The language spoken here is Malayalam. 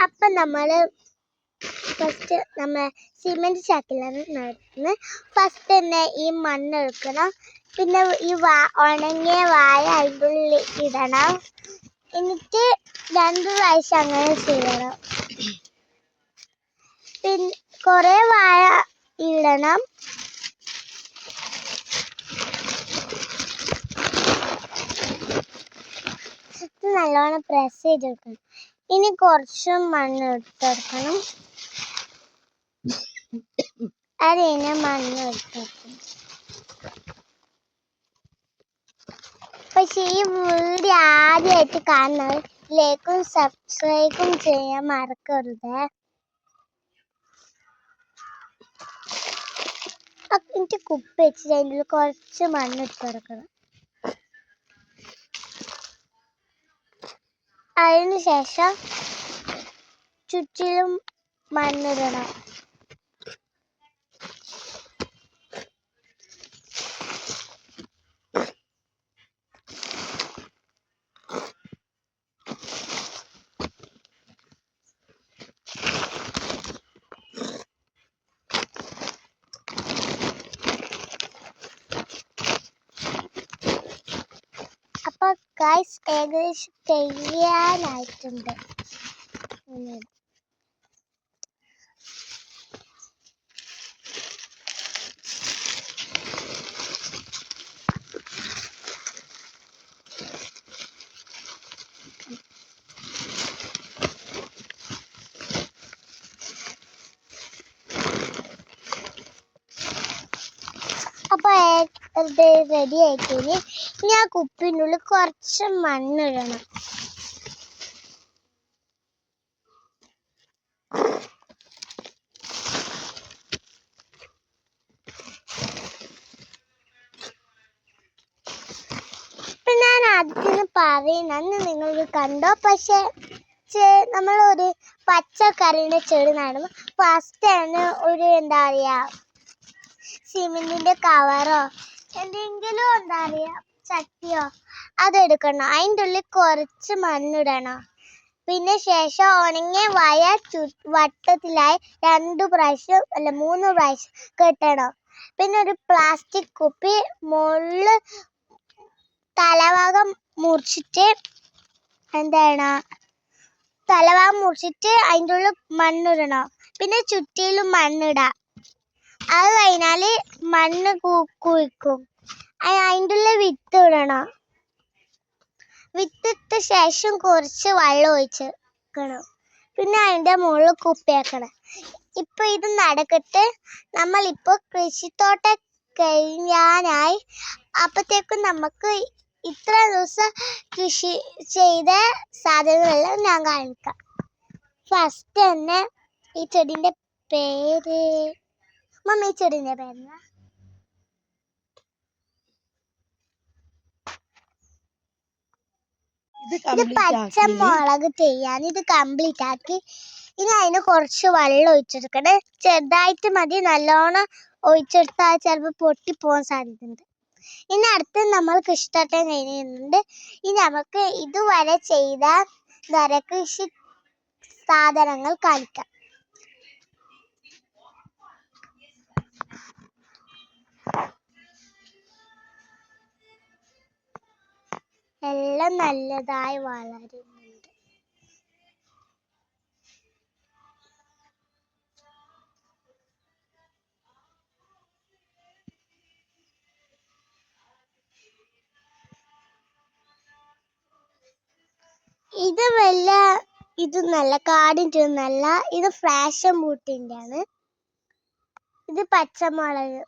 അപ്പം നമ്മൾ ഫസ്റ്റ് നമ്മൾ സിമെന്റ് ചാക്കിലാണ് നടത്തുന്നത്. ഫസ്റ്റ് തന്നെ ഈ മണ്ണ് എടുക്കണം. പിന്നെ ഈ ഉണങ്ങിയ വാഴ അതിൻ്റെ ഉള്ളിൽ ഇടണം. എന്നിട്ട് 2 പ്രാവശ്യം അങ്ങനെ ചെയ്യണം. പിന്നെ കുറേ വാഴ ഇടണം. നല്ലോണം പ്രസ് ചെയ്തെടുക്കണം. ഇനി കുറച്ച് മണ്ണ് എടുത്തെടുക്കണം. അതിന് മണ്ണ് എടുത്തെടുക്കണം. പക്ഷെ ഈ വീഡിയോ ആദ്യമായിട്ട് കാണുന്നത് ലൈക്കും സബ്സ്ക്രൈബും ചെയ്യാൻ മറക്കരുത്. എനിക്ക് കുപ്പി വെച്ചിട്ട് അതിൻ്റെ കുറച്ച് മണ്ണ് എടുത്തെടുക്കണം. അതിന് ശേഷം ചുറ്റിലും മണ്ണിടണം. അപ്പൊ ഗൈസ് ഏകദേശം ചെയ്യാനായിട്ടുണ്ട്. അപ്പൊ റെഡി ആയിട്ടിനി ഇനി ആ കുപ്പിൻ്റെ ഉള്ളിൽ കുറച്ച് മണ്ണിടണം. ഇപ്പൊ ഞാൻ അതിന് പറയുന്നു നിങ്ങൾക്ക് കണ്ടോ? പക്ഷെ നമ്മളൊരു പച്ചക്കറിയുടെ ചെടി നടുമ്പോൾ ഫസ്റ്റ് തന്നെ ഒരു എന്താ പറയാ സിമെന്റിന്റെ കവറോ എന്തെങ്കിലും എന്താ പറയാ ചട്ടിയോ അതെടുക്കണം. അതിൻ്റെ ഉള്ളിൽ കുറച്ച് മണ്ണിടണം. പിന്നെ ശേഷം ഉണങ്ങിയ വാഴ വട്ടത്തിലായി 2 പ്രാവശ്യം അല്ല 3 പ്രാവശ്യം കെട്ടണം. പിന്നെ ഒരു പ്ലാസ്റ്റിക് കുപ്പി മുകളിൽ തലഭാഗം മുറിച്ചിട്ട് അതിൻ്റെ ഉള്ളിൽ മണ്ണിടണം. പിന്നെ ചുറ്റിലും മണ്ണിടാം. അത് കഴിഞ്ഞാൽ മണ്ണ് കുഴിക്കും. അതിൻ്റെ ഉള്ളിൽ വിത്ത് ഇടണം. വിത്തിട്ട ശേഷം കുറച്ച് വെള്ളം ഒഴിക്കണം. പിന്നെ അതിൻ്റെ മുകളിൽ കുപ്പിയാക്കണം. ഇപ്പൊ ഇത് നടക്കട്ടെ. നമ്മളിപ്പോൾ കൃഷിത്തോട്ടം കഴിയാനായി. അപ്പോഴത്തേക്കും നമുക്ക് ഇത്ര ദിവസം കൃഷി ചെയ്ത സാധനങ്ങളെല്ലാം ഞാൻ കാണിക്കാം. ഫസ്റ്റ് തന്നെ ഈ ചെടിൻ്റെ പേര് മമ്മി ചെടിൻ്റെ പേരെന്താ? ഇത് പച്ചമുളക് ചെയ്യാൻ ഇത് കംപ്ലീറ്റ് ആക്കി. ഇനി അതിന് കുറച്ച് വെള്ളം ഒഴിച്ചെടുക്കണേ. ചെറുതായിട്ട് മതി. നല്ലോണം ഒഴിച്ചെടുത്താൽ ചിലപ്പോൾ പൊട്ടിപ്പോകാൻ സാധ്യതയുണ്ട്. ഇനി അടുത്ത് നമ്മൾ കൃഷിത്തോട്ടം കഴിയുന്നുണ്ട്. ഇനി നമുക്ക് ഇതുവരെ ചെയ്ത കൃഷി സാധനങ്ങൾ കാണിക്കാം. എല്ലാം നല്ലതായി വളരുന്നുണ്ട്. ഇത് നല്ല കാടിൻ്റെ നല്ല ഇത് ഫ്രാഷൻ ബൂട്ടിൻ്റെ ആണ്. ഇത് പച്ചമുളക്.